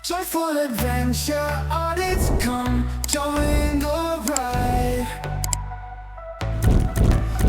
Joyful Adventure Audits, come join the ride.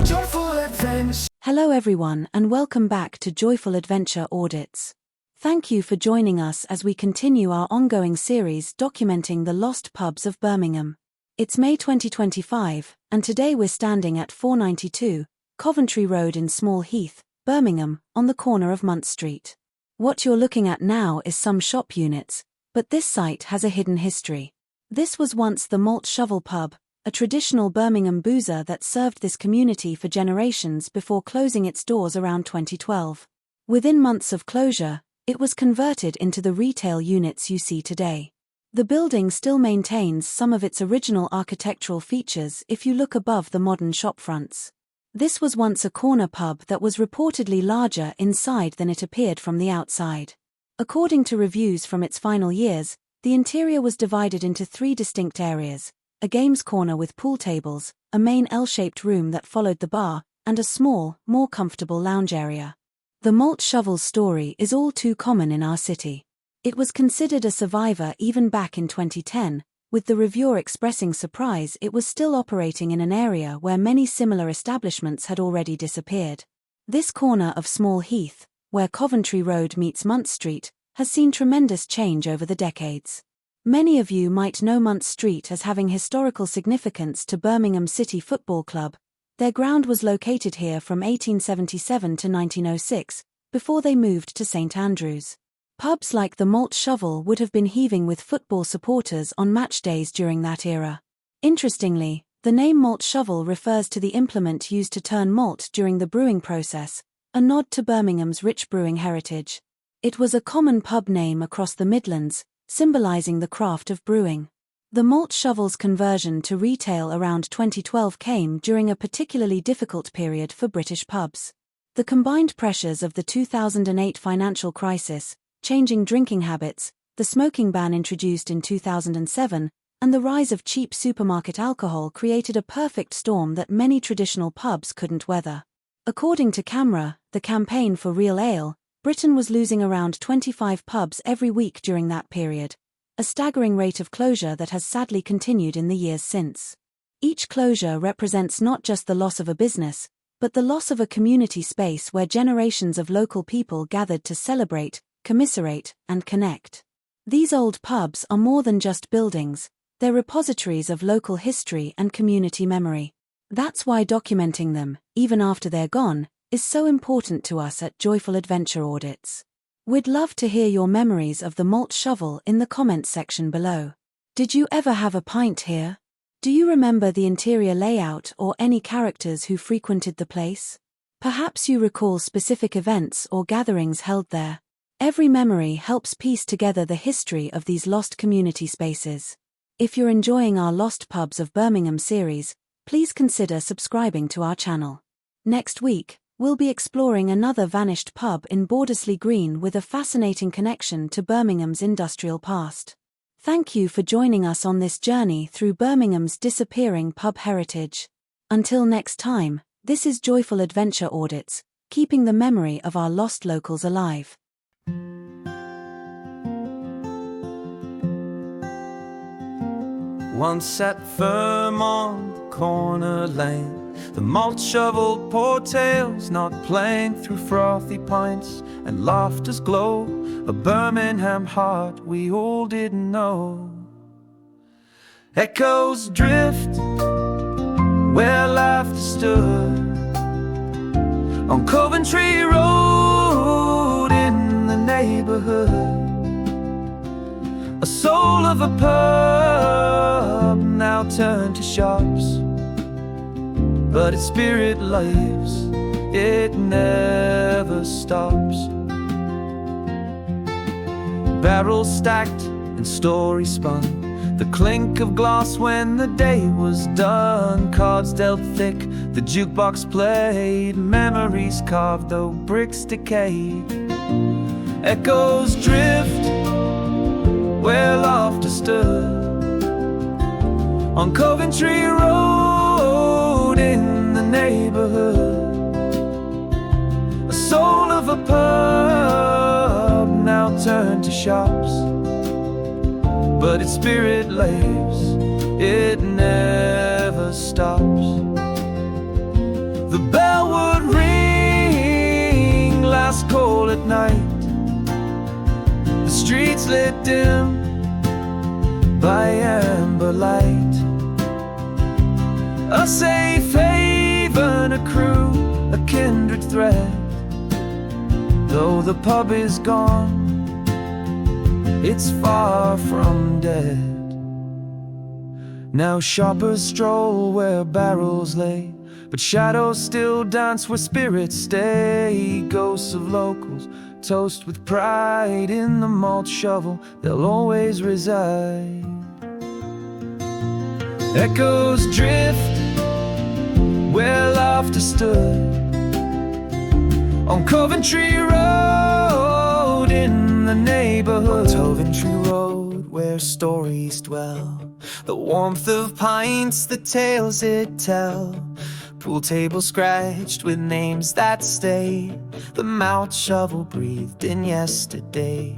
Joyful Adventure. Hello everyone and welcome back to Joyful Adventure Audits. Thank you for joining us as we continue our ongoing series documenting the lost pubs of Birmingham. It's May 2025, and today we're standing at 492 Coventry Road in Small Heath, Birmingham, on the corner of Muntz Street. What you're looking at now is some shop units, but this site has a hidden history. This was once the Malt Shovel pub, a traditional Birmingham boozer that served this community for generations before closing its doors around 2012. Within months of closure, it was converted into the retail units you see today. The building still maintains some of its original architectural features if you look above the modern shop fronts. This was once a corner pub that was reportedly larger inside than it appeared from the outside. According to reviews from its final years, the interior was divided into three distinct areas: a games corner with pool tables, a main L-shaped room that followed the bar, and a small, more comfortable lounge area. The Malt Shovel story is all too common in our city. It was considered a survivor even back in 2010, with the reviewer expressing surprise it was still operating in an area where many similar establishments had already disappeared. This corner of Small Heath, where Coventry Road meets Muntz Street, has seen tremendous change over the decades. Many of you might know Muntz Street as having historical significance to Birmingham City Football Club. Their ground was located here from 1877 to 1906, before they moved to St Andrews. Pubs like the Malt Shovel would have been heaving with football supporters on match days during that era. Interestingly, the name Malt Shovel refers to the implement used to turn malt during the brewing process, a nod to Birmingham's rich brewing heritage. It was a common pub name across the Midlands, symbolizing the craft of brewing. The Malt Shovel's conversion to retail around 2012 came during a particularly difficult period for British pubs. The combined pressures of the 2008 financial crisis, changing drinking habits, the smoking ban introduced in 2007, and the rise of cheap supermarket alcohol created a perfect storm that many traditional pubs couldn't weather. According to CAMRA, the campaign for Real Ale, Britain was losing around 25 pubs every week during that period, a staggering rate of closure that has sadly continued in the years since. Each closure represents not just the loss of a business, but the loss of a community space where generations of local people gathered to celebrate, commiserate, and connect. These old pubs are more than just buildings, they're repositories of local history and community memory. That's why documenting them, even after they're gone, is so important to us at Joyful Adventure Audits. We'd love to hear your memories of the Malt Shovel in the comments section below. Did you ever have a pint here? Do you remember the interior layout or any characters who frequented the place? Perhaps you recall specific events or gatherings held there. Every memory helps piece together the history of these lost community spaces. If you're enjoying our Lost Pubs of Birmingham series, please consider subscribing to our channel. Next week, we'll be exploring another vanished pub in Bordesley Green with a fascinating connection to Birmingham's industrial past. Thank you for joining us on this journey through Birmingham's disappearing pub heritage. Until next time, this is Joyful Adventure Audits, keeping the memory of our lost locals alive. Once sat firm on the corner lane, the Malt Shovel poured tales, not playing through frothy pints and laughter's glow, a Birmingham heart we all didn't know. Echoes drift where laughter stood on Coventry Road in the neighborhood. A soul of a pub now turned to shops, but its spirit lives, it never stops. Barrels stacked and stories spun, the clink of glass when the day was done. Cards dealt thick, the jukebox played, memories carved though bricks decayed. Echoes drift where laughter stood on Coventry Road in the neighborhood. A soul of a pub now turned to shops, but its spirit lives, it never stops. The bell would ring last cold at night, the streets lit dim by amber light. A safe haven, a crew, a kindred thread. Though the pub is gone, it's far from dead. Now shoppers stroll where barrels lay, but shadows still dance where spirits stay. Ghosts of locals toast with pride, in the malt shovel they'll always reside. Echoes drift where laughter stood, on Coventry Road in the neighborhood. On Coventry Road where stories dwell, the warmth of pints, the tales it tell. Pool table scratched with names that stay, the malt shovel breathed in yesterday.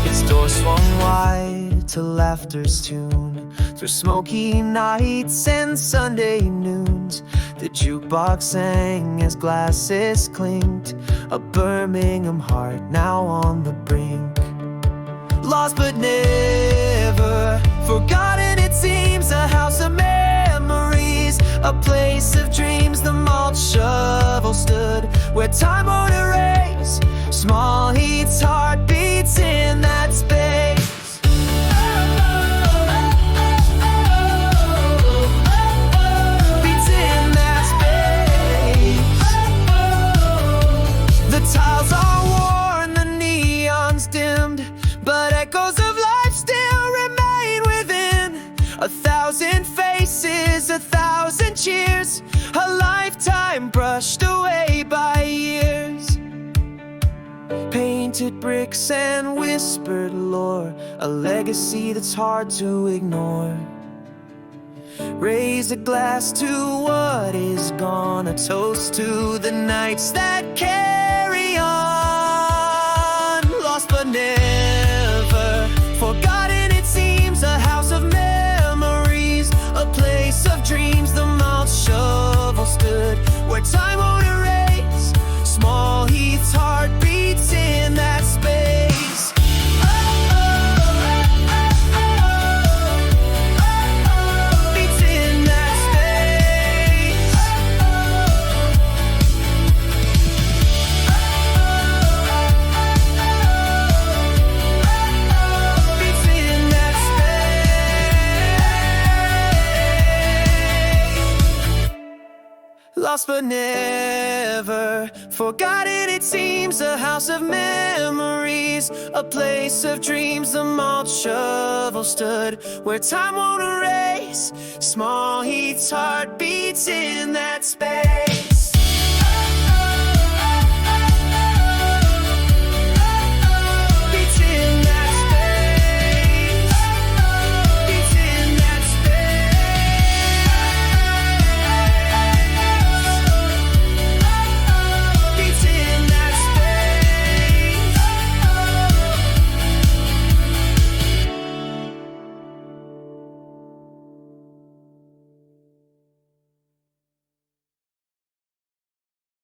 Its door swung wide to laughter's tune, through smoky nights and Sunday noons. The jukebox sang as glasses clinked, a Birmingham heart now on the brink. Lost but never forgotten, it seems, a house of memories, a place of dreams. The malt shovel stood where time won't erase. Small Heath's heart beats in that space. Tiles are worn, the neon's dimmed, but echoes of life still remain within. 1,000 faces, 1,000 cheers, a lifetime brushed away by years. Painted bricks and whispered lore, a legacy that's hard to ignore. Raise a glass to what is gone, a toast to the nights that carry on. Lost but never forgotten, it seems, a house of memories, a place of dreams. The malt shovel stood where time won't erase. Small Heath's heart beats in that space. Lost but never forgotten, it seems, a house of memories, a place of dreams. The malt shovel stood where time won't erase. Small Heath's heart beats in that space.